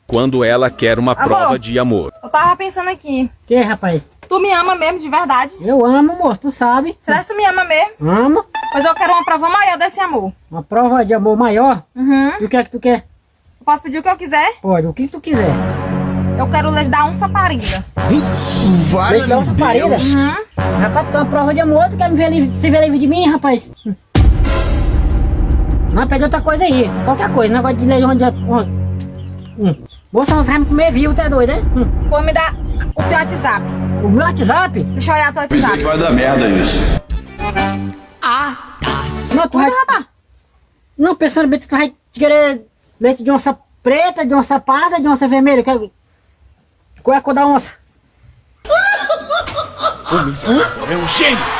quando ela quer uma prova de amor. Eu tava pensando aqui. Que, rapaz? Tu me ama mesmo, de verdade? Eu amo, moço, tu sabe. Será que tu me ama mesmo? Amo. Pois eu quero uma prova maior desse amor. Uma prova de amor maior? Uhum. E o que é que tu quer? Eu posso pedir o que eu quiser? Pode, o que tu quiser. Eu quero leite da onça parida. Leite da onça parida? Uhum. Rapaz, tu quer uma prova de amor, tu quer me ver livre, se ver livre de mim, rapaz? Não, pede outra coisa aí. Qualquer coisa, negócio de leite de... Moça, você vai me comer vivo, tá doido, né? Pô, me dá o teu WhatsApp. O meu WhatsApp? Deixa eu olhar teu Pensei WhatsApp. que vai dar merda isso. Não, tu vai... rapaz. Não, pensando bem que tu vai querer leite de onça preta, de onça parda, de onça vermelha. Qual é a cor da onça? É um gênio!